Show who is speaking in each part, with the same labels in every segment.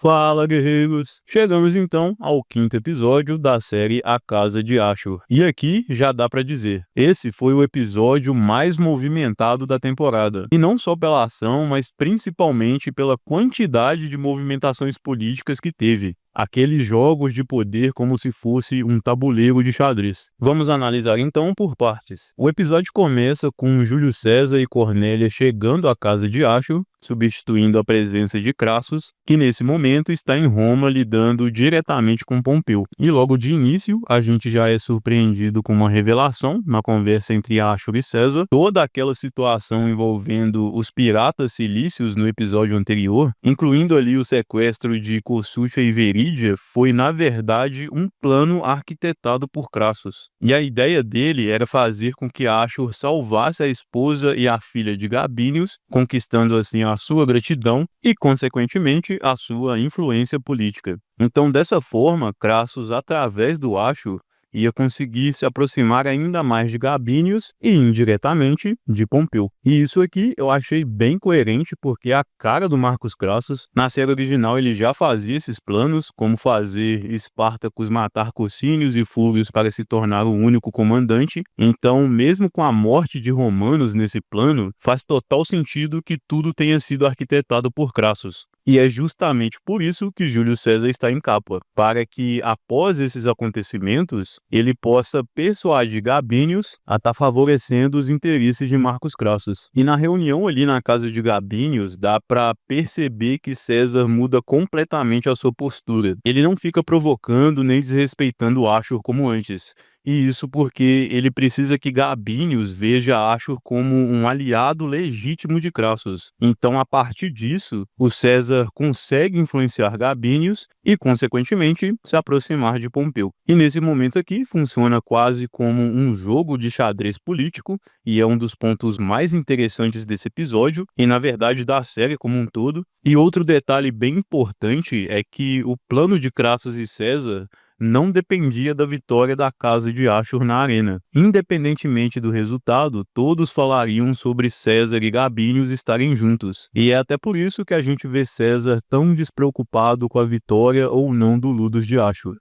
Speaker 1: Fala, guerreiros! Chegamos então ao quinto episódio da série A Casa de Ashur. E aqui já dá pra dizer, esse foi o episódio mais movimentado da temporada. E não só pela ação, mas principalmente pela quantidade de movimentações políticas que teve. Aqueles jogos de poder como se fosse um tabuleiro de xadrez. Vamos analisar então por partes. O episódio começa com Júlio César e Cornélia chegando à casa de Ashur, substituindo a presença de Crassus, que nesse momento está em Roma lidando diretamente com Pompeu. E logo de início, a gente já é surpreendido com uma revelação na conversa entre Ashur e César. Toda aquela situação envolvendo os piratas cilícios no episódio anterior, incluindo ali o sequestro de Cossúcia e Verídia, foi na verdade um plano arquitetado por Crassus. E a ideia dele era fazer com que Ashur salvasse a esposa e a filha de Gabinius, conquistando assim a sua gratidão e, consequentemente, a sua influência política. Então, dessa forma, Crassus, através do Ashur, ia conseguir se aproximar ainda mais de Gabinius e, indiretamente, de Pompeu. E isso aqui eu achei bem coerente porque a cara do Marcus Crassus, na série original ele já fazia esses planos, como fazer Espartacus matar Cossínios e Fúrios para se tornar o único comandante. Então, mesmo com a morte de Romanos nesse plano, faz total sentido que tudo tenha sido arquitetado por Crassus. E é justamente por isso que Júlio César está em Capua, para que, após esses acontecimentos, ele possa persuadir Gabinius a estar favorecendo os interesses de Marcus Crassus. E na reunião ali na casa de Gabinius, dá para perceber que César muda completamente a sua postura. Ele não fica provocando nem desrespeitando Ashur como antes. E isso porque ele precisa que Gabinius veja Ashur como um aliado legítimo de Crassus. Então, a partir disso, o César consegue influenciar Gabinius e, consequentemente, se aproximar de Pompeu. E nesse momento aqui, funciona quase como um jogo de xadrez político, e é um dos pontos mais interessantes desse episódio, e na verdade da série como um todo. E outro detalhe bem importante é que o plano de Crassus e César não dependia da vitória da casa de Ashur na arena. Independentemente do resultado, todos falariam sobre César e Gabinius estarem juntos. E é até por isso que a gente vê César tão despreocupado com a vitória ou não do Ludus de Ashur.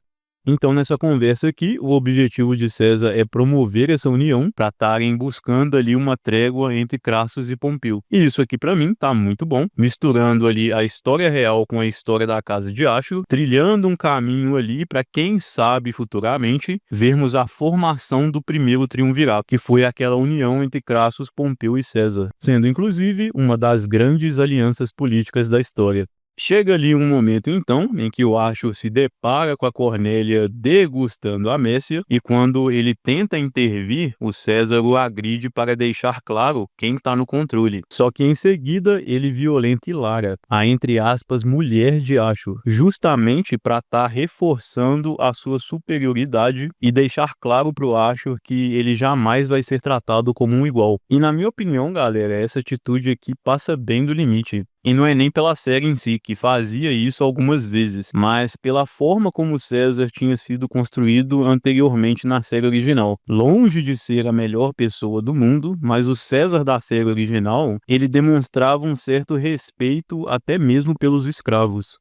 Speaker 1: Então, nessa conversa aqui, o objetivo de César é promover essa união para estarem buscando ali uma trégua entre Crassus e Pompeu. E isso aqui, para mim, tá muito bom, misturando ali a história real com a história da casa de Ashur, trilhando um caminho ali para, quem sabe, futuramente, vermos a formação do primeiro triunvirato, que foi aquela união entre Crassus, Pompeu e César, sendo, inclusive, uma das grandes alianças políticas da história. Chega ali um momento, então, em que o Ashur se depara com a Cornélia degustando a Messia, e quando ele tenta intervir, o César o agride para deixar claro quem está no controle. Só que em seguida ele violenta Hilária, a entre aspas mulher de Ashur, justamente para estar reforçando a sua superioridade e deixar claro para o Ashur que ele jamais vai ser tratado como um igual. E na minha opinião, galera, essa atitude aqui passa bem do limite. E não é nem pela série em si, que fazia isso algumas vezes, mas pela forma como César tinha sido construído anteriormente na série original. Longe de ser a melhor pessoa do mundo, mas o César da série original, ele demonstrava um certo respeito até mesmo pelos escravos.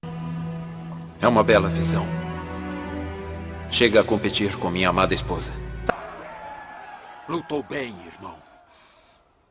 Speaker 2: É uma bela visão. Chega a competir com minha amada esposa. Lutou bem, irmão.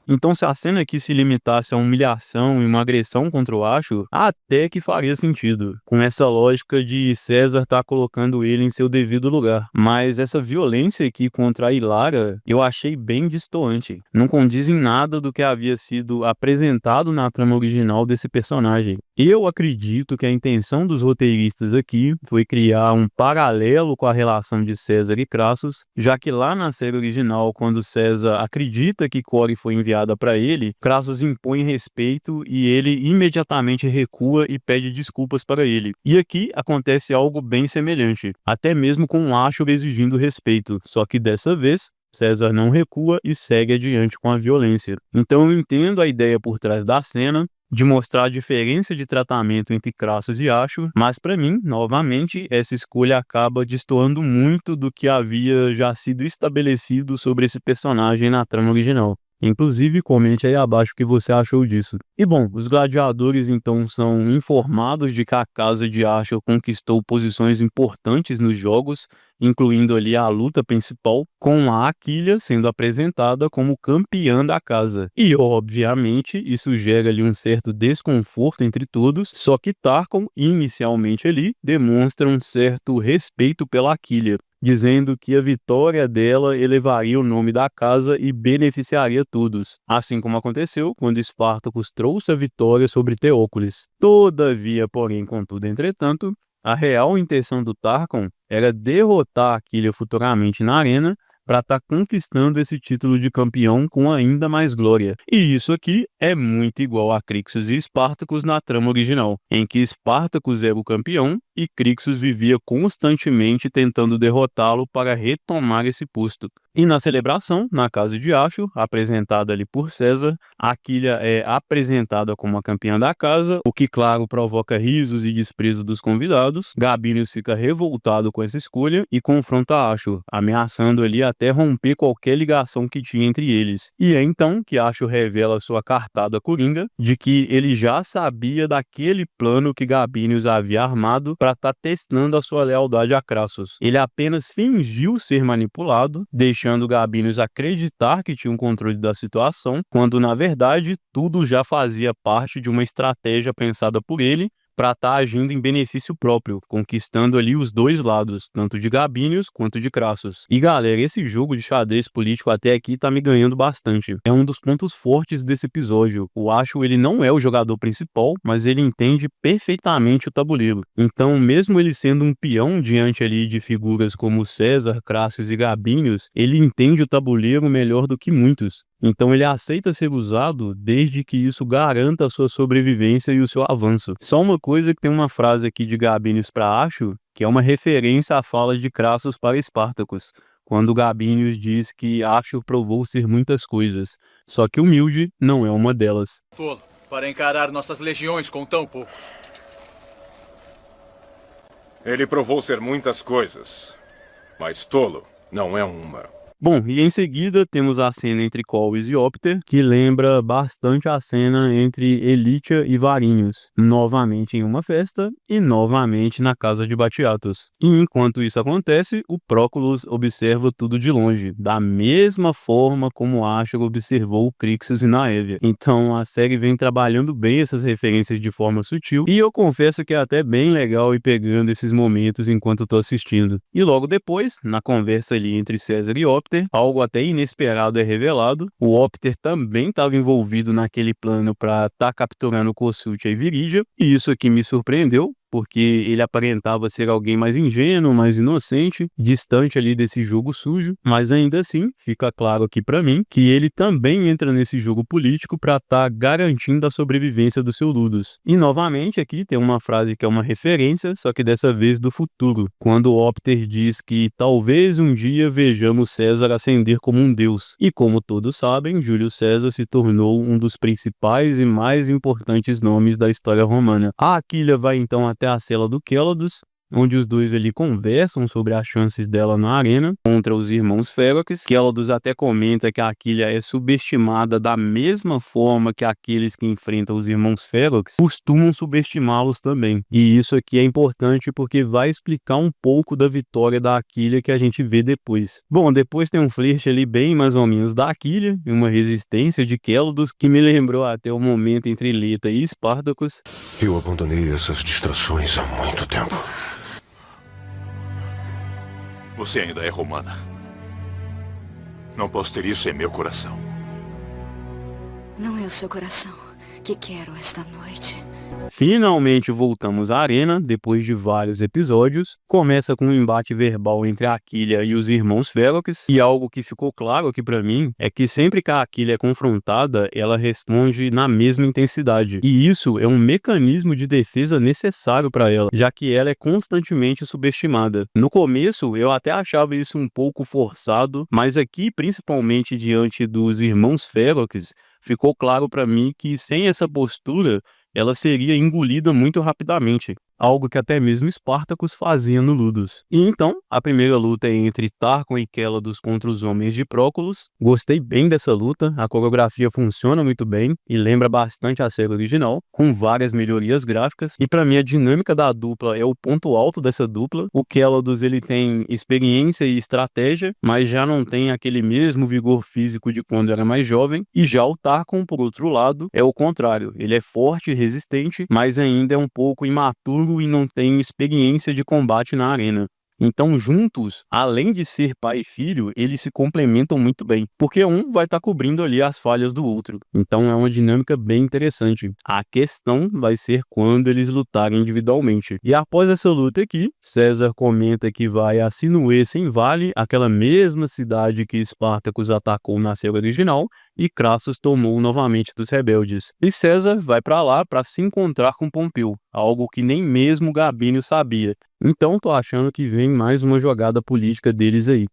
Speaker 1: Então, se a cena aqui se limitasse a humilhação e uma agressão contra o Ashur, até que faria sentido, com essa lógica de César estar colocando ele em seu devido lugar. Mas essa violência aqui contra a Hilária, eu achei bem destoante. Não condiz em nada do que havia sido apresentado na trama original desse personagem. Eu acredito que a intenção dos roteiristas aqui foi criar um paralelo com a relação de César e Crassus, já que lá na série original, quando César acredita que Core foi enviada para ele, Crassus impõe respeito e ele imediatamente recua e pede desculpas para ele. E aqui acontece algo bem semelhante, até mesmo com Ashur exigindo respeito, só que dessa vez César não recua e segue adiante com a violência. Então eu entendo a ideia por trás da cena, de mostrar a diferença de tratamento entre Crassus e Ashur, mas para mim, novamente, essa escolha acaba destoando muito do que havia já sido estabelecido sobre esse personagem na trama original. Inclusive, comente aí abaixo o que você achou disso. E bom, os gladiadores então são informados de que a Casa de Ashur conquistou posições importantes nos jogos, incluindo ali a luta principal, com a Aquilea sendo apresentada como campeã da casa. E obviamente isso gera ali um certo desconforto entre todos, só que Tarkon inicialmente ali demonstra um certo respeito pela Aquilea, dizendo que a vitória dela elevaria o nome da casa e beneficiaria todos, assim como aconteceu quando Espartacus trouxe a vitória sobre Teócules. Todavia, porém, contudo, entretanto, a real intenção do Tarkon era derrotar Aquilea futuramente na arena para estar conquistando esse título de campeão com ainda mais glória. E isso aqui é muito igual a Crixus e Spartacus na trama original, em que Spartacus era o campeão e Crixus vivia constantemente tentando derrotá-lo para retomar esse posto. E na celebração, na casa de Ashur, apresentada ali por César, Aquilea é apresentada como a campeã da casa, o que, claro, provoca risos e desprezo dos convidados. Gabinius fica revoltado com essa escolha e confronta Ashur, ameaçando ali até romper qualquer ligação que tinha entre eles. E é então que Ashur revela sua cartada coringa de que ele já sabia daquele plano que Gabinius havia armado para estar testando a sua lealdade a Crassus. Ele apenas fingiu ser manipulado, deixando Gabinius acreditar que tinha um controle da situação, quando na verdade tudo já fazia parte de uma estratégia pensada por ele para estar agindo em benefício próprio, conquistando ali os dois lados, tanto de Gabinius quanto de Crassus. E galera, esse jogo de xadrez político até aqui tá me ganhando bastante. É um dos pontos fortes desse episódio. O Ashur, ele não é o jogador principal, mas ele entende perfeitamente o tabuleiro. Então, mesmo ele sendo um peão diante ali de figuras como César, Crassius e Gabinius, ele entende o tabuleiro melhor do que muitos. Então ele aceita ser usado desde que isso garanta a sua sobrevivência e o seu avanço. Só uma coisa que tem uma frase aqui de Gabinius para Ashur, que é uma referência à fala de Crassus para Espartacus, quando Gabinius diz que Ashur provou ser muitas coisas, só que humilde não é uma delas.
Speaker 3: Tolo, para encarar nossas legiões com tão poucos.
Speaker 4: Ele provou ser muitas coisas, mas tolo não é uma.
Speaker 1: Bom, e em seguida temos a cena entre Colwys e Opter, que lembra bastante a cena entre Elitia e Varinius, novamente em uma festa e novamente na casa de Batiatus. E enquanto isso acontece, o Próculos observa tudo de longe, da mesma forma como Ashur observou Crixus e Naevia. Então a série vem trabalhando bem essas referências de forma sutil, e eu confesso que é até bem legal ir pegando esses momentos enquanto estou assistindo. E logo depois, na conversa ali entre César e Opter, algo até inesperado é revelado. O Opter também estava envolvido naquele plano para estar capturando Kossuth e Viridia, e isso aqui me surpreendeu, porque ele aparentava ser alguém mais ingênuo, mais inocente, distante ali desse jogo sujo, mas ainda assim fica claro aqui para mim que ele também entra nesse jogo político para estar garantindo a sobrevivência do seu Ludus. E novamente aqui tem uma frase que é uma referência, só que dessa vez do futuro, quando o Opter diz que talvez um dia vejamos César ascender como um deus. E como todos sabem, Júlio César se tornou um dos principais e mais importantes nomes da história romana. A Aquilea vai então até a cela do Kélados, onde os dois ali conversam sobre as chances dela na arena contra os irmãos Férocles. Kélados até comenta que a Aquilea é subestimada da mesma forma que aqueles que enfrentam os irmãos Férocles costumam subestimá-los também. E isso aqui é importante porque vai explicar um pouco da vitória da Aquilea que a gente vê depois. Bom, depois tem um flerte ali bem mais ou menos da Aquilea e uma resistência de Kélados que me lembrou até o momento entre Leta e Espartacus.
Speaker 4: Eu abandonei essas distrações há muito tempo.
Speaker 3: Você ainda é romana. Não posso ter isso em meu coração.
Speaker 5: Não é o seu coração que quero esta noite.
Speaker 1: Finalmente voltamos à arena, depois de vários episódios. Começa com um embate verbal entre a Aquilea e os irmãos Férocles, e algo que ficou claro aqui pra mim é que sempre que a Aquilea é confrontada, ela responde na mesma intensidade. E isso é um mecanismo de defesa necessário para ela, já que ela é constantemente subestimada. No começo, eu até achava isso um pouco forçado, mas aqui, principalmente diante dos irmãos Férocles, ficou claro para mim que sem essa postura, ela seria engolida muito rapidamente. algo que até mesmo Spartacus fazia no Ludus. E então, a primeira luta é entre Tarquin e Kelados contra os homens de Próculos. Gostei bem dessa luta, a coreografia funciona muito bem e lembra bastante a série original, com várias melhorias gráficas. E para mim a dinâmica da dupla é o ponto alto dessa dupla. O Kelados ele tem experiência e estratégia, mas já não tem aquele mesmo vigor físico de quando era mais jovem. E já o Tarquin, por outro lado, é o contrário. Ele é forte e resistente, mas ainda é um pouco imaturo e não tem experiência de combate na arena. Então, juntos, além de ser pai e filho, eles se complementam muito bem, porque um vai estar cobrindo ali as falhas do outro. Então, é uma dinâmica bem interessante. A questão vai ser quando eles lutarem individualmente. E após essa luta aqui, César comenta que vai a Sinué sem Vale, aquela mesma cidade que Spartacus atacou na série original, e Crassus tomou novamente dos rebeldes. E César vai para lá para se encontrar com Pompeu, algo que nem mesmo Gabínio sabia. Então tô achando que vem mais uma jogada política deles aí.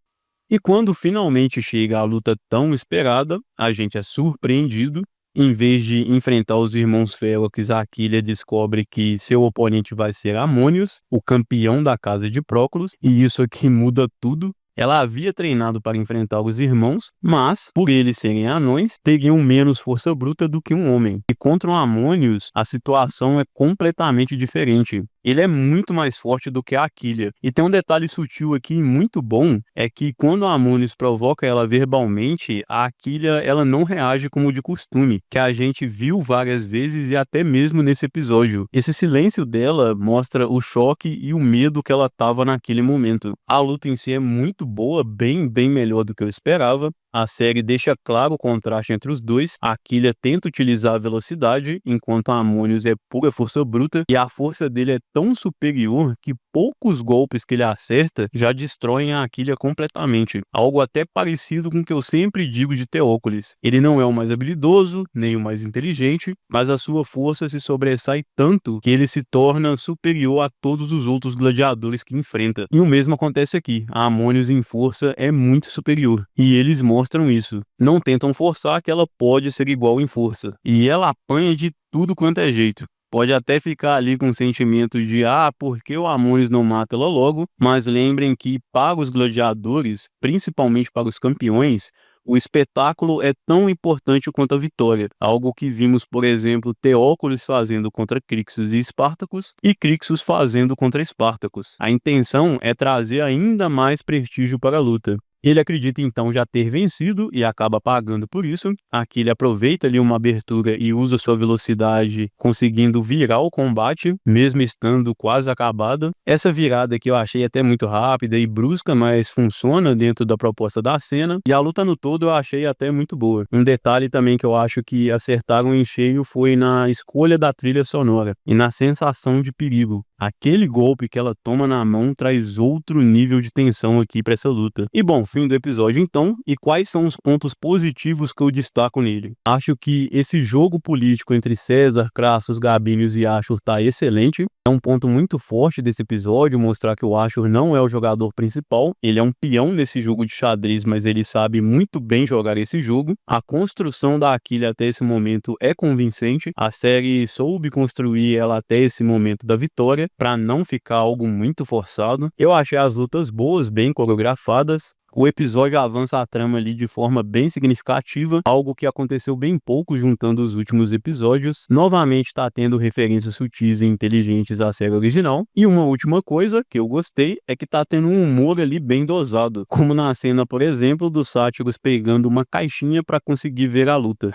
Speaker 1: E quando finalmente chega a luta tão esperada, a gente é surpreendido. Em vez de enfrentar os irmãos Félix, Aquília descobre que seu oponente vai ser Amônios, o campeão da casa de Próculos, e isso aqui muda tudo. Ela havia treinado para enfrentar os irmãos, mas, por eles serem anões, teriam menos força bruta do que um homem. E contra um Amônios, a situação é completamente diferente. Ele é muito mais forte do que a Aquília. E tem um detalhe sutil aqui muito bom, é que quando a Amônios provoca ela verbalmente, a Aquília ela não reage como de costume, que a gente viu várias vezes e até mesmo nesse episódio. Esse silêncio dela mostra o choque e o medo que ela estava naquele momento. A luta em si é muito boa, bem melhor do que eu esperava. A série deixa claro o contraste entre os dois. A Aquília tenta utilizar a velocidade, enquanto a Amônios é pura força bruta, e a força dele é tão superior que poucos golpes que ele acerta já destroem a Aquília completamente. Algo até parecido com o que eu sempre digo de Teócules. Ele não é o mais habilidoso, nem o mais inteligente, mas a sua força se sobressai tanto que ele se torna superior a todos os outros gladiadores que enfrenta. E o mesmo acontece aqui. A Amônios em força é muito superior, e eles mostram isso. Não tentam forçar que ela pode ser igual em força. E ela apanha de tudo quanto é jeito. Pode até ficar ali com o sentimento de por que o Amônios não mata ela logo? Mas lembrem que para os gladiadores, principalmente para os campeões, o espetáculo é tão importante quanto a vitória, algo que vimos, por exemplo, Teócules fazendo contra Crixus e Spartacus, e Crixus fazendo contra Spartacus. A intenção é trazer ainda mais prestígio para a luta. Ele acredita então já ter vencido e acaba pagando por isso. Aqui ele aproveita ali uma abertura e usa sua velocidade, conseguindo virar o combate, mesmo estando quase acabado. Essa virada aqui eu achei até muito rápida e brusca, mas funciona dentro da proposta da cena. E a luta no todo eu achei até muito boa. Um detalhe também que eu acho que acertaram em cheio foi na escolha da trilha sonora e na sensação de perigo. Aquele golpe que ela toma na mão traz outro nível de tensão aqui para essa luta. E bom, fim do episódio então, e quais são os pontos positivos que eu destaco nele? Acho que esse jogo político entre César, Crassus, Gabínios e Ashur tá excelente. É um ponto muito forte desse episódio, mostrar que o Ashur não é o jogador principal. Ele é um peão nesse jogo de xadrez, mas ele sabe muito bem jogar esse jogo. A construção da Aquília até esse momento é convincente. A série soube construir ela até esse momento da vitória, para não ficar algo muito forçado. Eu achei as lutas boas, bem coreografadas. O episódio avança a trama ali de forma bem significativa, algo que aconteceu bem pouco juntando os últimos episódios. Novamente está tendo referências sutis e inteligentes à série original. E uma última coisa que eu gostei é que está tendo um humor ali bem dosado, como na cena, por exemplo, dos sátiros pegando uma caixinha para conseguir ver a luta.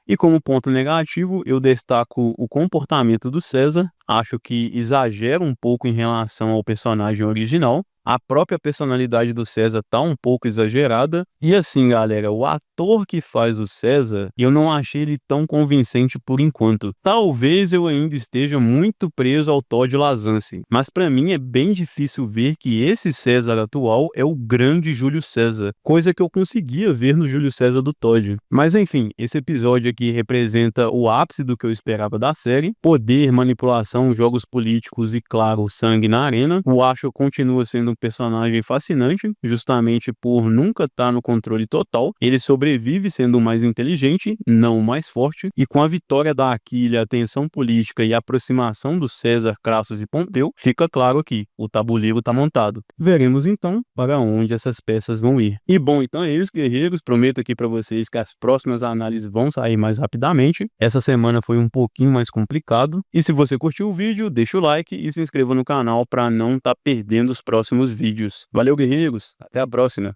Speaker 1: E como ponto negativo, eu destaco o comportamento do César. Acho que exagera um pouco em relação ao personagem original. A própria personalidade do César tá um pouco exagerada. E assim, galera, o ator que faz o César, eu não achei ele tão convincente por enquanto. Talvez eu ainda esteja muito preso ao Todd Lazance, mas pra mim é bem difícil ver que esse César atual é o grande Júlio César, coisa que eu conseguia ver no Júlio César do Todd. Mas enfim, esse episódio aqui representa o ápice do que eu esperava da série. Poder, manipulação ação, jogos políticos e, claro, sangue na arena, o Ashur continua sendo um personagem fascinante, justamente por nunca estar no controle total. Ele sobrevive sendo o mais inteligente, não o mais forte, e com a vitória da Aquile, a tensão política e a aproximação do César, Crassus e Pompeu, fica claro que o tabuleiro está montado. Veremos então para onde essas peças vão ir. E bom, então é isso, guerreiros. Prometo aqui para vocês que as próximas análises vão sair mais rapidamente. Essa semana foi um pouquinho mais complicado. E se você curtiu o vídeo, deixa o like e se inscreva no canal para não estar perdendo os próximos vídeos. Valeu, guerreiros. Até a próxima.